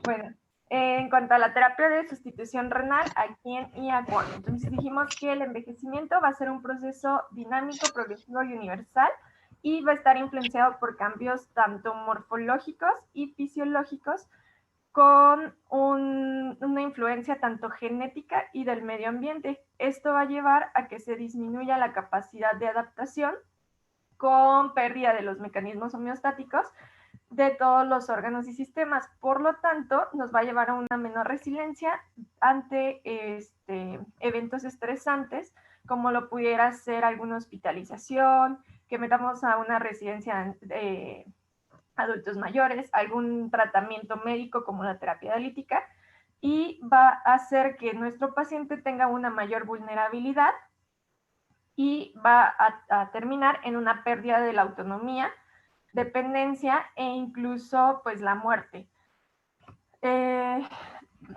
Bueno, en cuanto a la terapia de sustitución renal, ¿a quién y a cuándo? Entonces dijimos que el envejecimiento va a ser un proceso dinámico, progresivo y universal y va a estar influenciado por cambios tanto morfológicos y fisiológicos con una influencia tanto genética y del medio ambiente. Esto va a llevar a que se disminuya la capacidad de adaptación con pérdida de los mecanismos homeostáticos de todos los órganos y sistemas. Por lo tanto, nos va a llevar a una menor resiliencia ante eventos estresantes, como lo pudiera ser alguna hospitalización, que metamos a una residencia de adultos mayores, algún tratamiento médico como la terapia dialítica, y va a hacer que nuestro paciente tenga una mayor vulnerabilidad y va a terminar en una pérdida de la autonomía, dependencia e incluso pues la muerte.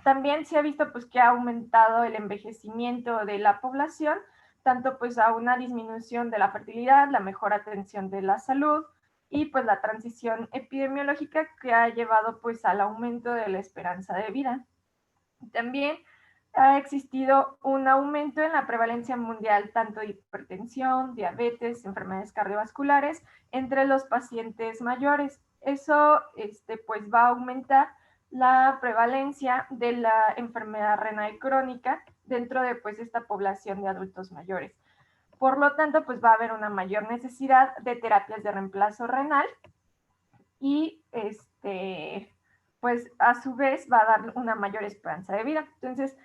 También se ha visto pues que ha aumentado el envejecimiento de la población, tanto pues a una disminución de la fertilidad, la mejor atención de la salud y pues la transición epidemiológica que ha llevado pues al aumento de la esperanza de vida. También ha existido un aumento en la prevalencia mundial tanto de hipertensión, diabetes, enfermedades cardiovasculares entre los pacientes mayores. Eso pues va a aumentar la prevalencia de la enfermedad renal crónica dentro de pues esta población de adultos mayores. Por lo tanto, pues va a haber una mayor necesidad de terapias de reemplazo renal y pues a su vez va a dar una mayor esperanza de vida. Entonces,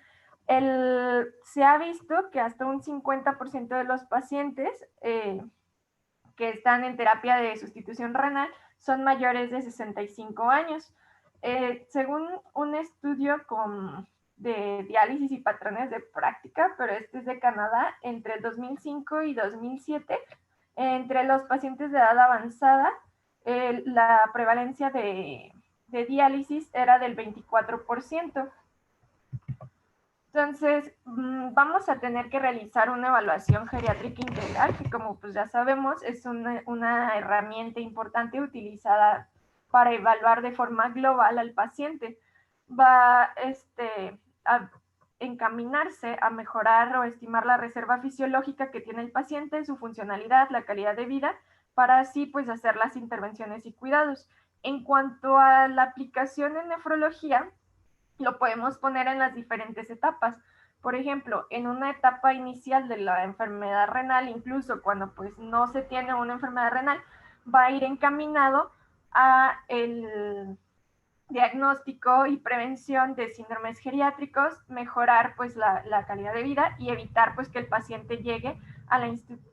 se ha visto que hasta un 50% de los pacientes que están en terapia de sustitución renal son mayores de 65 años. Según un estudio de diálisis y patrones de práctica, pero este es de Canadá, entre 2005 y 2007, entre los pacientes de edad avanzada, la prevalencia de diálisis era del 24%. Entonces, vamos a tener que realizar una evaluación geriátrica integral, que como pues ya sabemos es una herramienta importante utilizada para evaluar de forma global al paciente. Va a encaminarse a mejorar o estimar la reserva fisiológica que tiene el paciente, su funcionalidad, la calidad de vida, para así pues hacer las intervenciones y cuidados. En cuanto a la aplicación en nefrología, lo podemos poner en las diferentes etapas. Por ejemplo, en una etapa inicial de la enfermedad renal, incluso cuando pues no se tiene una enfermedad renal, va a ir encaminado a el diagnóstico y prevención de síndromes geriátricos, mejorar pues la calidad de vida y evitar pues que el paciente llegue a la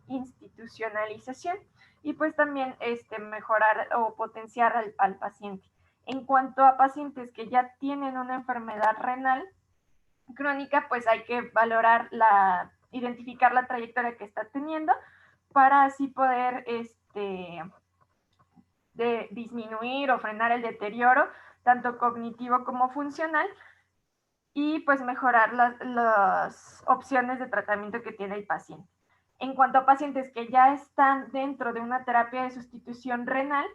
institucionalización y pues también mejorar o potenciar al paciente. En cuanto a pacientes que ya tienen una enfermedad renal crónica, pues hay que valorar identificar la trayectoria que está teniendo para así poder disminuir o frenar el deterioro, tanto cognitivo como funcional, y pues mejorar las opciones de tratamiento que tiene el paciente. En cuanto a pacientes que ya están dentro de una terapia de sustitución renal,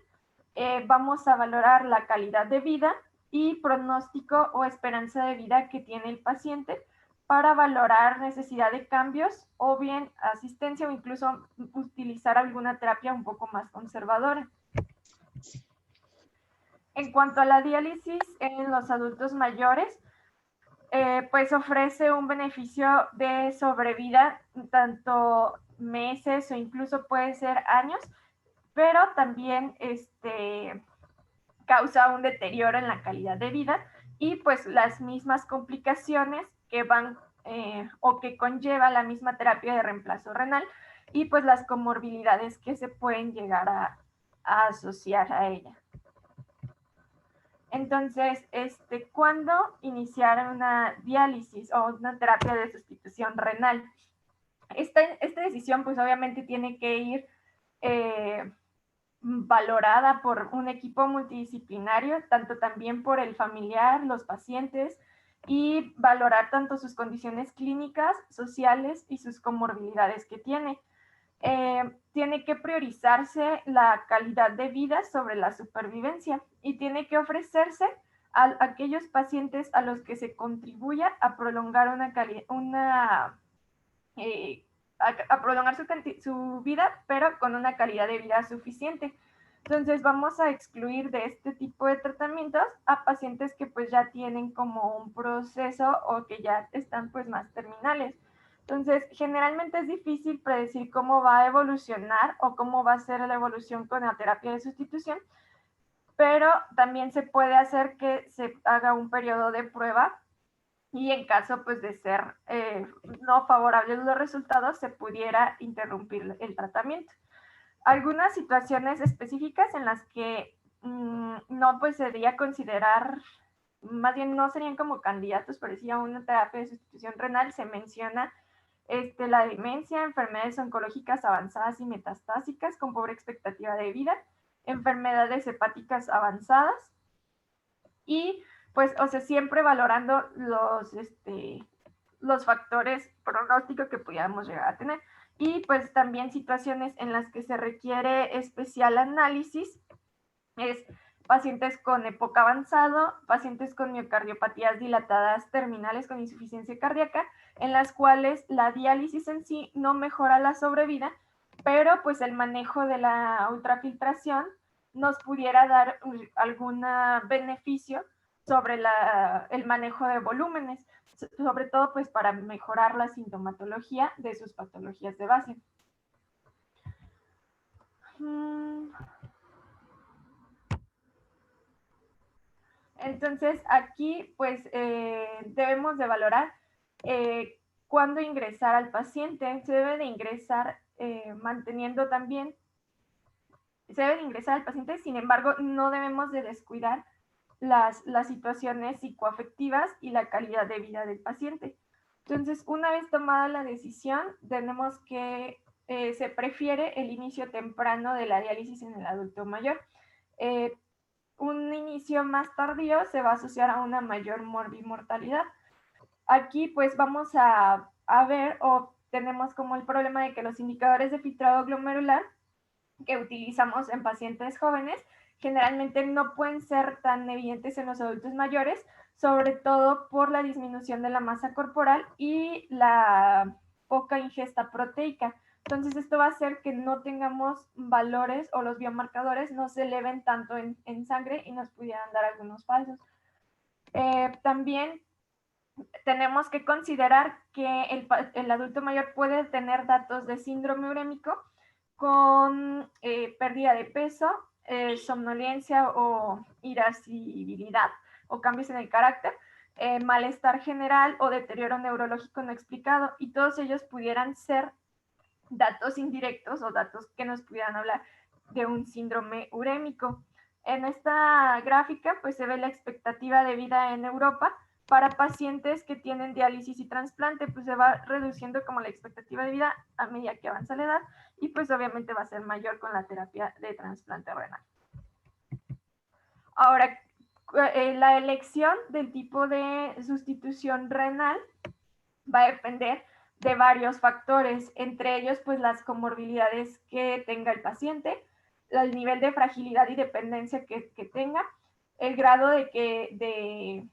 vamos a valorar la calidad de vida y pronóstico o esperanza de vida que tiene el paciente para valorar necesidad de cambios o bien asistencia o incluso utilizar alguna terapia un poco más conservadora. En cuanto a la diálisis en los adultos mayores, pues ofrece un beneficio de sobrevida, tanto meses o incluso puede ser años, pero también causa un deterioro en la calidad de vida y pues las mismas complicaciones que van o que conlleva la misma terapia de reemplazo renal y pues las comorbilidades que se pueden llegar a asociar a ella. Entonces, ¿cuándo iniciar una diálisis o una terapia de sustitución renal? Esta decisión, pues obviamente tiene que ir valorada por un equipo multidisciplinario, tanto también por el familiar, los pacientes, y valorar tanto sus condiciones clínicas, sociales y sus comorbilidades que tiene. Tiene que priorizarse la calidad de vida sobre la supervivencia y tiene que ofrecerse aquellos pacientes a los que se contribuya a prolongar a prolongar su vida, pero con una calidad de vida suficiente. Entonces vamos a excluir de este tipo de tratamientos a pacientes que pues ya tienen como un proceso o que ya están pues más terminales. Entonces, generalmente es difícil predecir cómo va a evolucionar o cómo va a ser la evolución con la terapia de sustitución, pero también se puede hacer que se haga un periodo de prueba y en caso pues de ser no favorables los resultados, se pudiera interrumpir el tratamiento. Algunas situaciones específicas en las que no pues sería considerar, más bien no serían como candidatos, pero sí a una terapia de sustitución renal, se menciona la demencia, enfermedades oncológicas avanzadas y metastásicas con pobre expectativa de vida, enfermedades hepáticas avanzadas y pues, o sea, siempre valorando los factores pronósticos que pudiéramos llegar a tener. Y pues también situaciones en las que se requiere especial análisis es pacientes con EPOC avanzado, pacientes con miocardiopatías dilatadas terminales con insuficiencia cardíaca, en las cuales la diálisis en sí no mejora la sobrevida, pero pues el manejo de la ultrafiltración nos pudiera dar algún beneficio sobre el manejo de volúmenes, sobre todo pues para mejorar la sintomatología de sus patologías de base. Entonces, aquí pues debemos de valorar cuándo ingresar al paciente. Se debe de ingresar manteniendo también, se debe de ingresar al paciente, sin embargo, no debemos de descuidar las situaciones psicoafectivas y la calidad de vida del paciente. Entonces, una vez tomada la decisión, tenemos que se prefiere el inicio temprano de la diálisis en el adulto mayor. Un inicio más tardío se va a asociar a una mayor morbimortalidad. Aquí pues vamos a ver o tenemos como el problema de que los indicadores de filtrado glomerular que utilizamos en pacientes jóvenes generalmente no pueden ser tan evidentes en los adultos mayores, sobre todo por la disminución de la masa corporal y la poca ingesta proteica. Entonces esto va a hacer que no tengamos valores o los biomarcadores no se eleven tanto en sangre y nos pudieran dar algunos falsos. También tenemos que considerar que el adulto mayor puede tener datos de síndrome urémico con pérdida de peso, somnolencia o irascibilidad o cambios en el carácter, malestar general o deterioro neurológico no explicado, y todos ellos pudieran ser datos indirectos o datos que nos pudieran hablar de un síndrome urémico. En esta gráfica pues se ve la expectativa de vida en Europa para pacientes que tienen diálisis y trasplante, pues se va reduciendo como la expectativa de vida a medida que avanza la edad y pues obviamente va a ser mayor con la terapia de trasplante renal. Ahora, la elección del tipo de sustitución renal va a depender de varios factores, entre ellos pues las comorbilidades que tenga el paciente, el nivel de fragilidad y dependencia que tenga, el grado de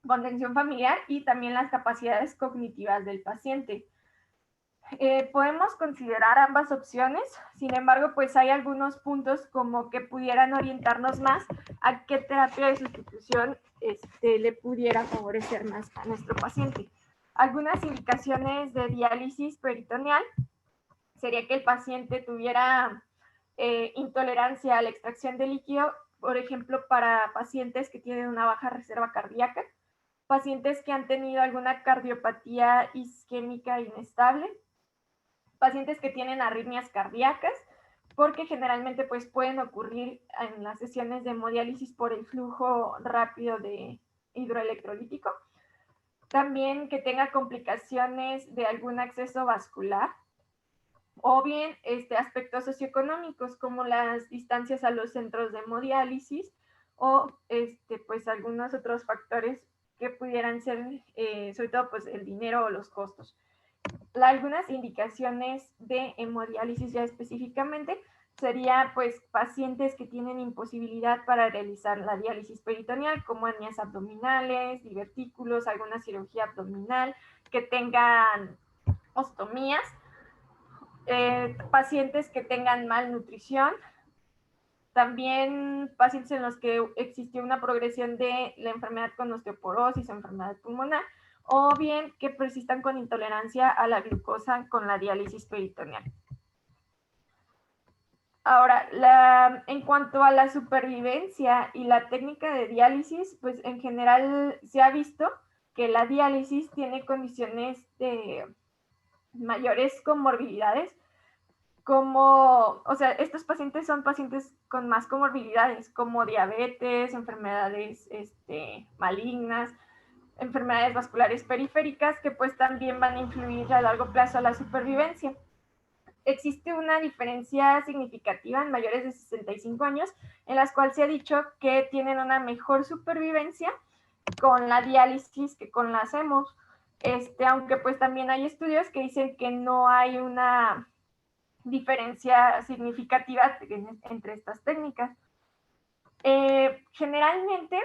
contención familiar y también las capacidades cognitivas del paciente. Podemos considerar ambas opciones, sin embargo, pues hay algunos puntos como que pudieran orientarnos más a qué terapia de sustitución le pudiera favorecer más a nuestro paciente. Algunas indicaciones de diálisis peritoneal sería que el paciente tuviera intolerancia a la extracción de líquido, por ejemplo, para pacientes que tienen una baja reserva cardíaca, pacientes que han tenido alguna cardiopatía isquémica inestable, pacientes que tienen arritmias cardíacas, porque generalmente pues pueden ocurrir en las sesiones de hemodiálisis por el flujo rápido de hidroelectrolítico. También que tenga complicaciones de algún acceso vascular, o bien aspectos socioeconómicos como las distancias a los centros de hemodiálisis o pues algunos otros factores que pudieran ser, sobre todo pues el dinero o los costos. Algunas indicaciones de hemodiálisis ya específicamente sería pues pacientes que tienen imposibilidad para realizar la diálisis peritoneal, como hernias abdominales, divertículos, alguna cirugía abdominal, que tengan ostomías, pacientes que tengan malnutrición, también pacientes en los que existió una progresión de la enfermedad con osteoporosis, enfermedad pulmonar, o bien que persistan con intolerancia a la glucosa con la diálisis peritoneal. Ahora, en cuanto a la supervivencia y la técnica de diálisis, pues en general se ha visto que la diálisis tiene condiciones de mayores comorbilidades, o sea, estos pacientes son pacientes con más comorbilidades, como diabetes, enfermedades malignas, enfermedades vasculares periféricas, que pues también van a influir a largo plazo a la supervivencia. Existe una diferencia significativa en mayores de 65 años, en las cuales se ha dicho que tienen una mejor supervivencia con la diálisis que con las hemos. Aunque pues también hay estudios que dicen que no hay una diferencia significativa entre estas técnicas. Generalmente,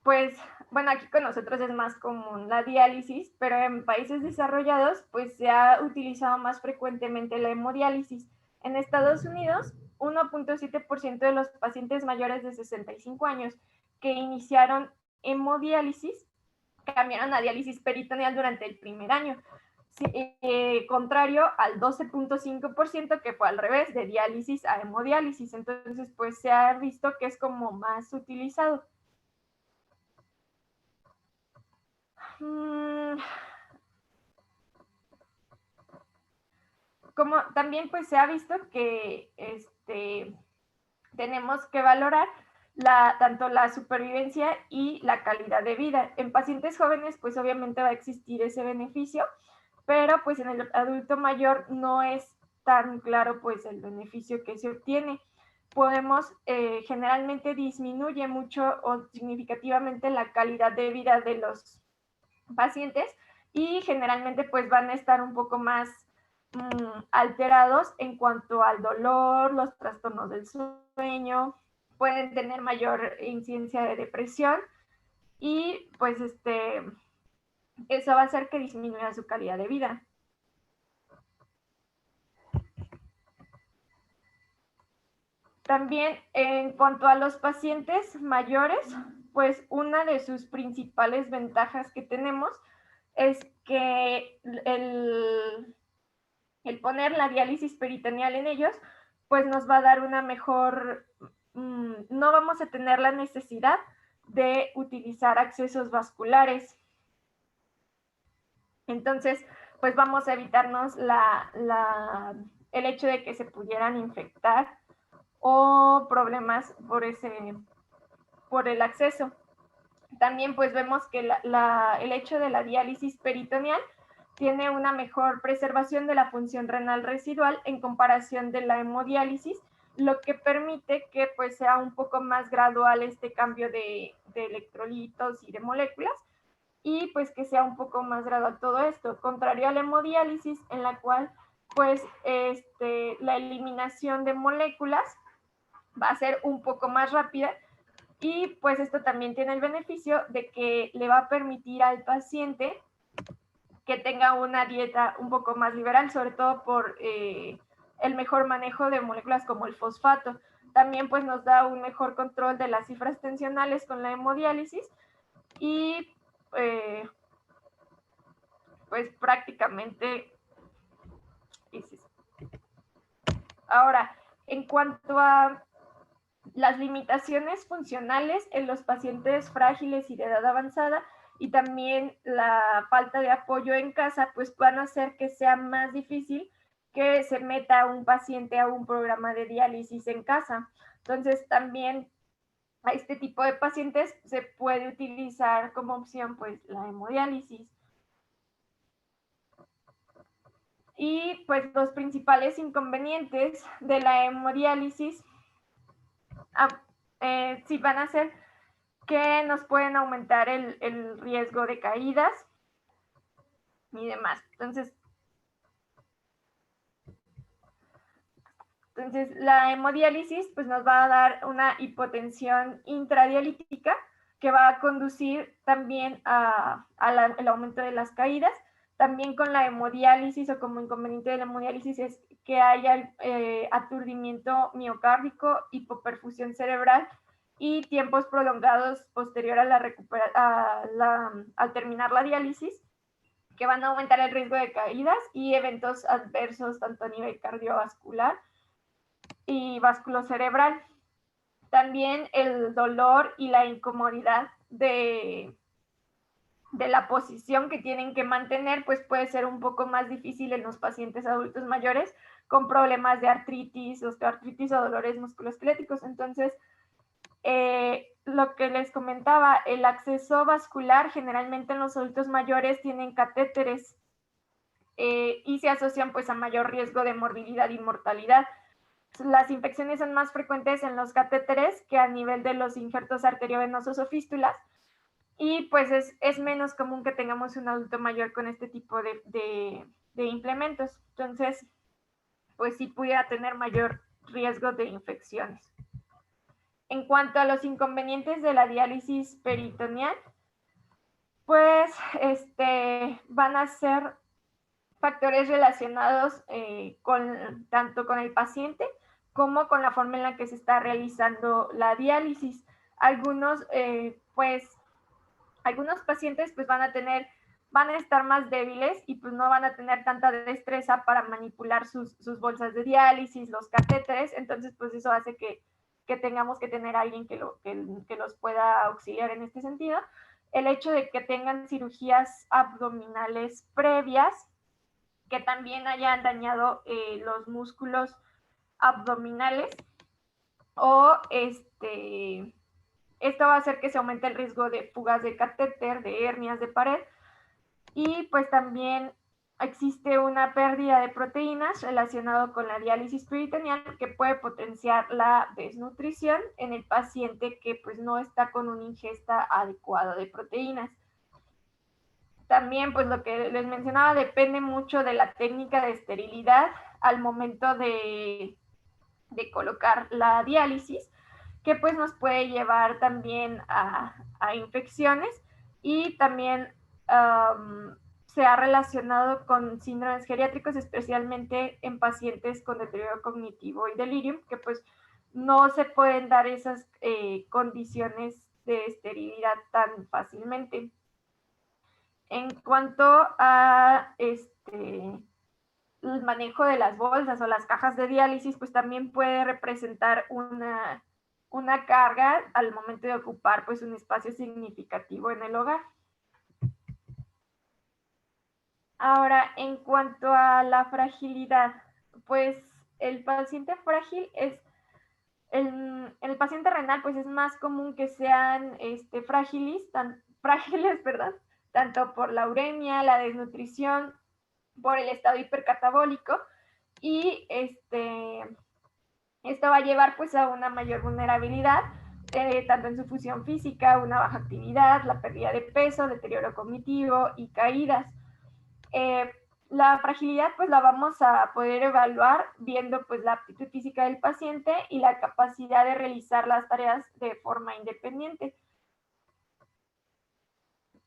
pues, bueno, aquí con nosotros es más común la diálisis, pero en países desarrollados, pues se ha utilizado más frecuentemente la hemodiálisis. En Estados Unidos, 1.7% de los pacientes mayores de 65 años que iniciaron hemodiálisis cambiaron a diálisis peritoneal durante el primer año. Contrario al 12.5% que fue al revés, de diálisis a hemodiálisis. Entonces, pues se ha visto que es como más utilizado. Como también pues se ha visto que tenemos que valorar tanto la supervivencia y la calidad de vida. En pacientes jóvenes, pues obviamente va a existir ese beneficio, pero pues en el adulto mayor no es tan claro pues el beneficio que se obtiene. Generalmente disminuye mucho o significativamente la calidad de vida de los pacientes y generalmente pues van a estar un poco más alterados en cuanto al dolor, los trastornos del sueño, pueden tener mayor incidencia de depresión y pues eso va a hacer que disminuya su calidad de vida. También en cuanto a los pacientes mayores, pues una de sus principales ventajas que tenemos es que el poner la diálisis peritoneal en ellos, pues nos va a dar una mejor, no vamos a tener la necesidad de utilizar accesos vasculares. Entonces, pues vamos a evitarnos el hecho de que se pudieran infectar o problemas por el acceso. También pues vemos que el hecho de la diálisis peritoneal tiene una mejor preservación de la función renal residual en comparación de la hemodiálisis, lo que permite que pues sea un poco más gradual este cambio de electrolitos y de moléculas, y pues que sea un poco más gradual todo esto, contrario a la hemodiálisis, en la cual pues la eliminación de moléculas va a ser un poco más rápida, y pues esto también tiene el beneficio de que le va a permitir al paciente que tenga una dieta un poco más liberal, sobre todo por el mejor manejo de moléculas como el fosfato. También pues nos da un mejor control de las cifras tensionales con la hemodiálisis y pues prácticamente es eso. Ahora, en cuanto a las limitaciones funcionales en los pacientes frágiles y de edad avanzada, y también la falta de apoyo en casa, pues van a hacer que sea más difícil que se meta un paciente a un programa de diálisis en casa. Entonces, también a este tipo de pacientes se puede utilizar como opción pues la hemodiálisis. Y pues los principales inconvenientes de la hemodiálisis sí van a ser que nos pueden aumentar el riesgo de caídas y demás. Entonces, Entonces, la hemodiálisis pues, nos va a dar una hipotensión intradialítica que va a conducir también al aumento de las caídas. También con la hemodiálisis o como inconveniente de la hemodiálisis es que haya aturdimiento miocárdico, hipoperfusión cerebral y tiempos prolongados posterior a al terminar la diálisis, que van a aumentar el riesgo de caídas y eventos adversos tanto a nivel cardiovascular y vasculocerebral. También el dolor y la incomodidad de la posición que tienen que mantener, pues puede ser un poco más difícil en los pacientes adultos mayores con problemas de artritis, osteoartritis o dolores musculoesqueléticos. Entonces, lo que les comentaba, el acceso vascular generalmente en los adultos mayores tienen catéteres y se asocian pues a mayor riesgo de morbilidad y mortalidad. Las infecciones son más frecuentes en los catéteres que a nivel de los injertos arteriovenosos o fístulas, y pues es menos común que tengamos un adulto mayor con este tipo de implementos. Entonces, pues sí pudiera tener mayor riesgo de infecciones. En cuanto a los inconvenientes de la diálisis peritoneal, pues van a ser factores relacionados tanto con el paciente como con la forma en la que se está realizando la diálisis. Algunos pacientes pues van a estar más débiles y pues no van a tener tanta destreza para manipular sus bolsas de diálisis, los catéteres. Entonces pues eso hace que tengamos que tener a alguien que los pueda auxiliar en este sentido. El hecho de que tengan cirugías abdominales previas, que también hayan dañado los músculos abdominales, o esto va a hacer que se aumente el riesgo de fugas de catéter, de hernias de pared, y pues también existe una pérdida de proteínas relacionado con la diálisis peritoneal que puede potenciar la desnutrición en el paciente que pues no está con una ingesta adecuada de proteínas. También, pues lo que les mencionaba, depende mucho de la técnica de esterilidad al momento de colocar la diálisis, que pues nos puede llevar también a infecciones, y también se ha relacionado con síndromes geriátricos, especialmente en pacientes con deterioro cognitivo y delirium, que pues no se pueden dar esas condiciones de esterilidad tan fácilmente. En cuanto a el manejo de las bolsas o las cajas de diálisis, pues también puede representar una carga al momento de ocupar pues un espacio significativo en el hogar. Ahora, en cuanto a la fragilidad, pues el paciente frágil es el paciente renal, pues es más común que sean frágiles, perdón, tanto por la uremia, la desnutrición, por el estado hipercatabólico, y esto va a llevar pues a una mayor vulnerabilidad, tanto en su función física, una baja actividad, la pérdida de peso, deterioro cognitivo y caídas. La fragilidad pues la vamos a poder evaluar viendo pues la aptitud física del paciente y la capacidad de realizar las tareas de forma independiente.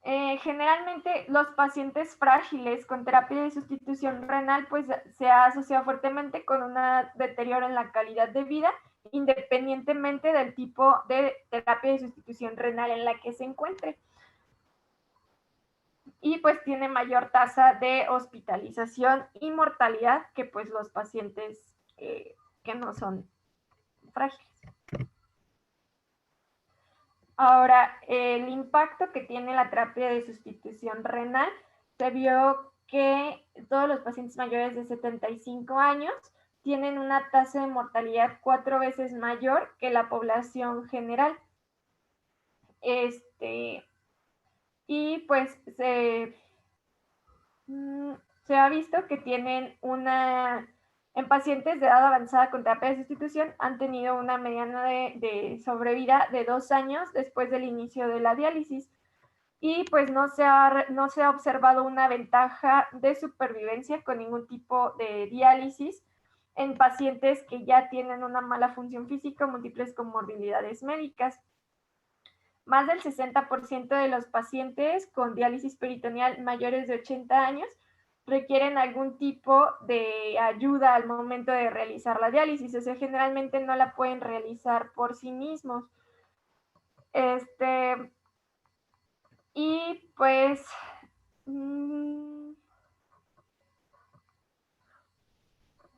Generalmente los pacientes frágiles con terapia de sustitución renal pues se ha asociado fuertemente con un deterioro en la calidad de vida, independientemente del tipo de terapia de sustitución renal en la que se encuentre. Y pues tiene mayor tasa de hospitalización y mortalidad que pues los pacientes que no son frágiles. Ahora, el impacto que tiene la terapia de sustitución renal, se vio que todos los pacientes mayores de 75 años tienen una tasa de mortalidad 4 veces mayor que la población general. Y pues se ha visto que tienen en pacientes de edad avanzada con terapia de sustitución han tenido una mediana de sobrevida de 2 años después del inicio de la diálisis, y pues no se ha observado una ventaja de supervivencia con ningún tipo de diálisis en pacientes que ya tienen una mala función física o múltiples comorbilidades médicas. Más del 60% de los pacientes con diálisis peritoneal mayores de 80 años requieren algún tipo de ayuda al momento de realizar la diálisis, o sea, generalmente no la pueden realizar por sí mismos. Y pues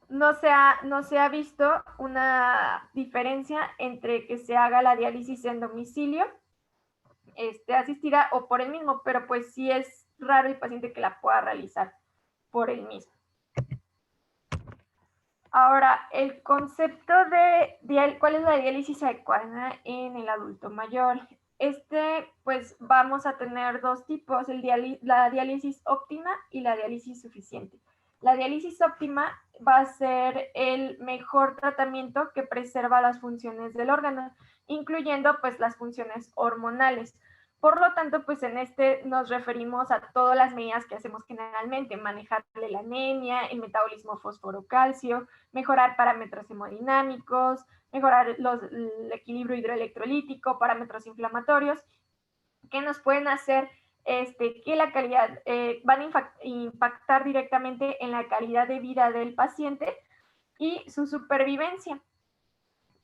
no se ha visto una diferencia entre que se haga la diálisis en domicilio asistida o por él mismo, pero pues sí es raro el paciente que la pueda realizar por él mismo. Ahora, el concepto de cuál es la diálisis adecuada en el adulto mayor. Pues vamos a tener dos tipos, la diálisis óptima y la diálisis suficiente. La diálisis óptima va a ser el mejor tratamiento que preserva las funciones del órgano, incluyendo pues las funciones hormonales. Por lo tanto, pues en nos referimos a todas las medidas que hacemos generalmente, manejarle la anemia, el metabolismo fósforo-calcio, mejorar parámetros hemodinámicos, mejorar el equilibrio hidroelectrolítico, parámetros inflamatorios, que nos pueden hacer que la calidad, van a impactar directamente en la calidad de vida del paciente y su supervivencia.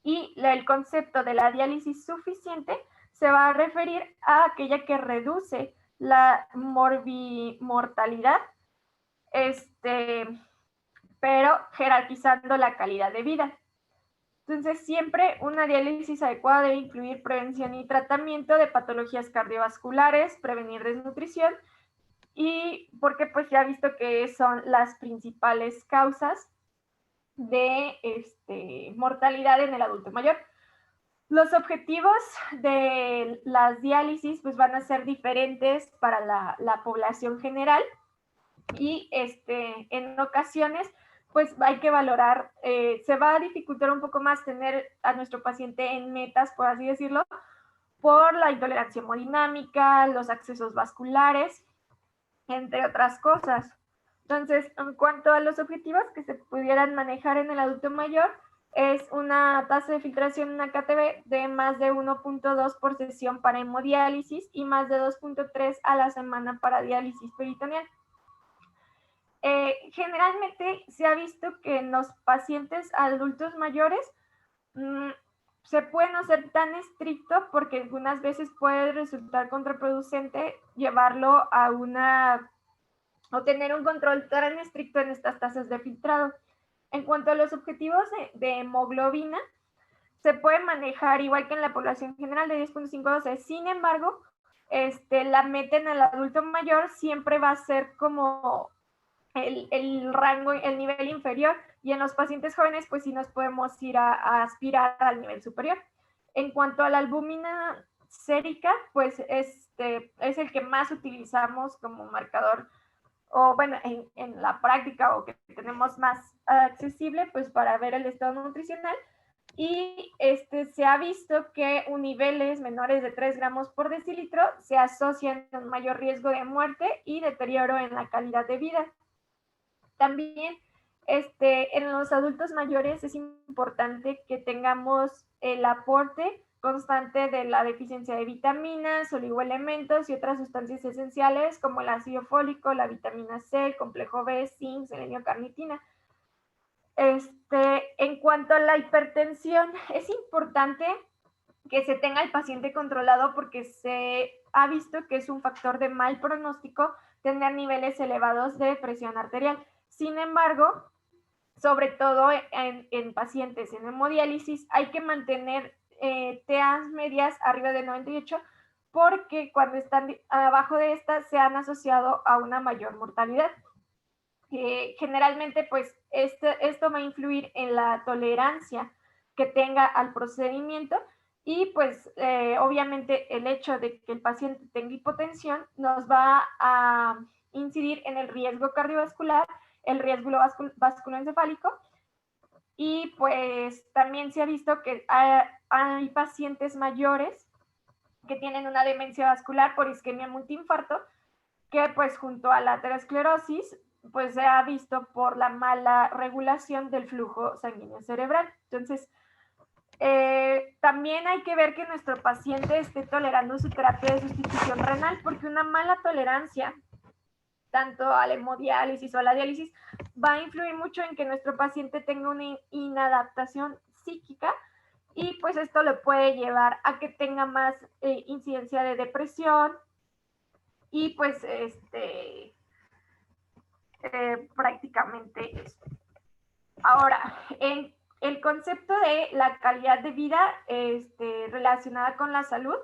Y el concepto de la diálisis suficiente se va a referir a aquella que reduce la mortalidad, pero jerarquizando la calidad de vida. Entonces, siempre una diálisis adecuada debe incluir prevención y tratamiento de patologías cardiovasculares, prevenir desnutrición, y porque pues ya ha visto que son las principales causas de mortalidad en el adulto mayor. Los objetivos de las diálisis pues van a ser diferentes para la población general y en ocasiones pues hay que valorar, se va a dificultar un poco más tener a nuestro paciente en metas, por así decirlo, por la intolerancia hemodinámica, los accesos vasculares, entre otras cosas. Entonces, en cuanto a los objetivos que se pudieran manejar en el adulto mayor, es una tasa de filtración en AKTB de más de 1.2 por sesión para hemodiálisis y más de 2.3 a la semana para diálisis peritoneal. Generalmente se ha visto que en los pacientes adultos mayores se puede no ser tan estricto porque algunas veces puede resultar contraproducente llevarlo a o tener un control tan estricto en estas tasas de filtrado. En cuanto a los objetivos de hemoglobina, se puede manejar igual que en la población general de 10.5-12. Sin embargo, la meta en el adulto mayor siempre va a ser como el rango, el nivel inferior, y en los pacientes jóvenes pues sí nos podemos ir a aspirar al nivel superior. En cuanto a la albúmina sérica, pues es el que más utilizamos como marcador, o bueno, en la práctica, o que tenemos más accesible pues para ver el estado nutricional, y se ha visto que niveles menores de 3 gramos por decilitro se asocian a un mayor riesgo de muerte y deterioro en la calidad de vida. También en los adultos mayores es importante que tengamos el aporte constante de la deficiencia de vitaminas, oligoelementos y otras sustancias esenciales como el ácido fólico, la vitamina C, el complejo B, zinc, selenio, carnitina. En cuanto a la hipertensión, es importante que se tenga el paciente controlado porque se ha visto que es un factor de mal pronóstico tener niveles elevados de presión arterial. Sin embargo, sobre todo en pacientes en hemodiálisis, hay que mantener TAs medias arriba de 98 porque cuando están abajo de estas se han asociado a una mayor mortalidad. Generalmente, pues, esto va a influir en la tolerancia que tenga al procedimiento y, pues, obviamente el hecho de que el paciente tenga hipotensión nos va a incidir en el riesgo cardiovascular, el riesgo vasculoencefálico, y pues también se ha visto que hay pacientes mayores que tienen una demencia vascular por isquemia multiinfarto, que pues junto a la aterosclerosis pues se ha visto por la mala regulación del flujo sanguíneo cerebral. Entonces, también hay que ver que nuestro paciente esté tolerando su terapia de sustitución renal, porque una mala tolerancia, tanto a la hemodiálisis o a la diálisis, va a influir mucho en que nuestro paciente tenga una inadaptación psíquica, y pues esto le puede llevar a que tenga más incidencia de depresión y pues prácticamente eso. Ahora, en el concepto de la calidad de vida relacionada con la salud,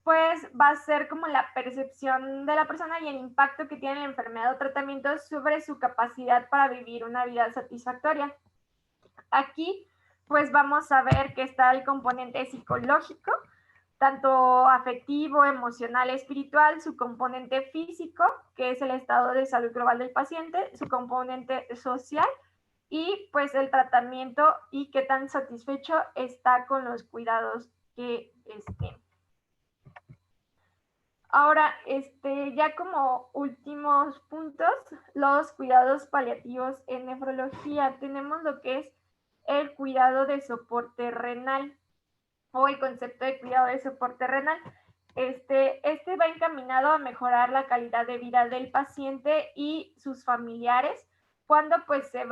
pues va a ser como la percepción de la persona y el impacto que tiene la enfermedad o tratamiento sobre su capacidad para vivir una vida satisfactoria. Aquí, pues vamos a ver que está el componente psicológico, tanto afectivo, emocional, espiritual, su componente físico, que es el estado de salud global del paciente, su componente social y pues el tratamiento y qué tan satisfecho está con los cuidados que estén. Ahora, ya como últimos puntos, los cuidados paliativos en nefrología. Tenemos lo que es el cuidado de soporte renal o el concepto de cuidado de soporte renal. Este va encaminado a mejorar la calidad de vida del paciente y sus familiares cuando pues se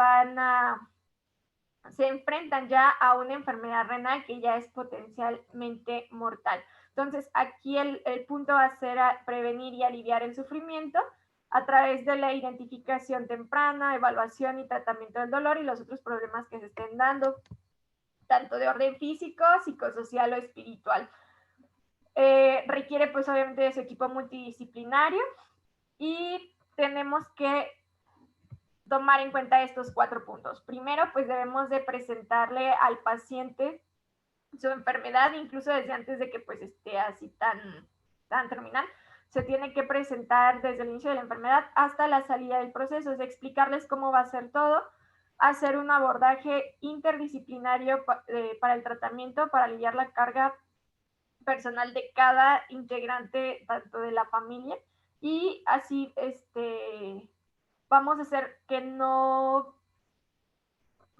enfrentan ya a una enfermedad renal que ya es potencialmente mortal. Entonces, aquí el punto va a ser a prevenir y aliviar el sufrimiento a través de la identificación temprana, evaluación y tratamiento del dolor y los otros problemas que se estén dando, tanto de orden físico, psicosocial o espiritual. Requiere pues obviamente de su equipo multidisciplinario y tenemos que tomar en cuenta estos 4 puntos. Primero, pues debemos de presentarle al paciente su enfermedad, incluso desde antes de que pues esté así tan terminal. Se tiene que presentar desde el inicio de la enfermedad hasta la salida del proceso, es de explicarles cómo va a ser todo, hacer un abordaje interdisciplinario para el tratamiento, para aliviar la carga personal de cada integrante, tanto de la familia, y así vamos a hacer que no,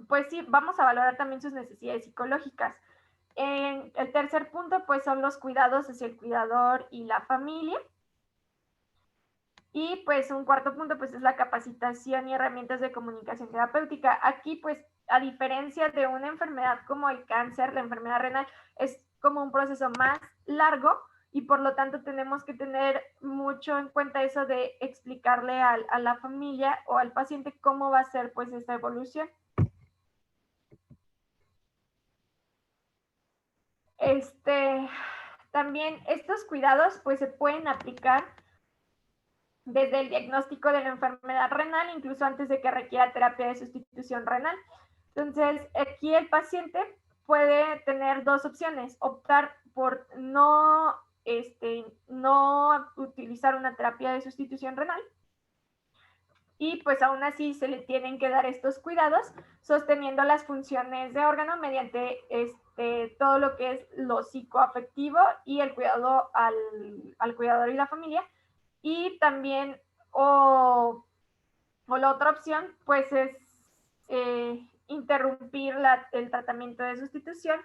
pues sí, vamos a valorar también sus necesidades psicológicas. En el tercer punto, pues son los cuidados hacia el cuidador y la familia. Y pues un cuarto punto, pues es la capacitación y herramientas de comunicación terapéutica. Aquí, pues, a diferencia de una enfermedad como el cáncer, la enfermedad renal es como un proceso más largo y por lo tanto tenemos que tener mucho en cuenta eso de explicarle a la familia o al paciente cómo va a ser pues esta evolución. También estos cuidados pues se pueden aplicar desde el diagnóstico de la enfermedad renal, incluso antes de que requiera terapia de sustitución renal. Entonces, aquí el paciente puede tener 2 opciones: optar por no utilizar una terapia de sustitución renal, y pues aún así se le tienen que dar estos cuidados, sosteniendo las funciones de órgano mediante todo lo que es lo psicoafectivo y el cuidado al cuidador y la familia. Y también, o la otra opción, pues es interrumpir el tratamiento de sustitución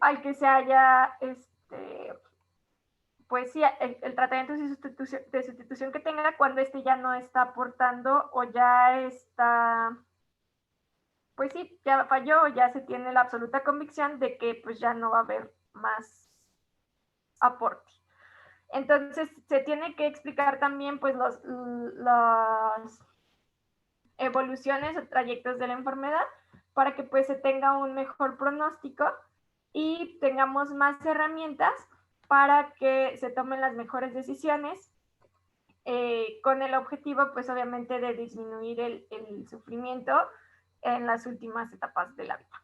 al que se haya, pues sí, el tratamiento de sustitución que tenga cuando ya no está aportando o ya está, pues sí, ya falló o ya se tiene la absoluta convicción de que pues ya no va a haber más aporte. Entonces, se tiene que explicar también pues las evoluciones o trayectos de la enfermedad para que pues se tenga un mejor pronóstico y tengamos más herramientas para que se tomen las mejores decisiones, con el objetivo pues obviamente de disminuir el sufrimiento en las últimas etapas de la vida.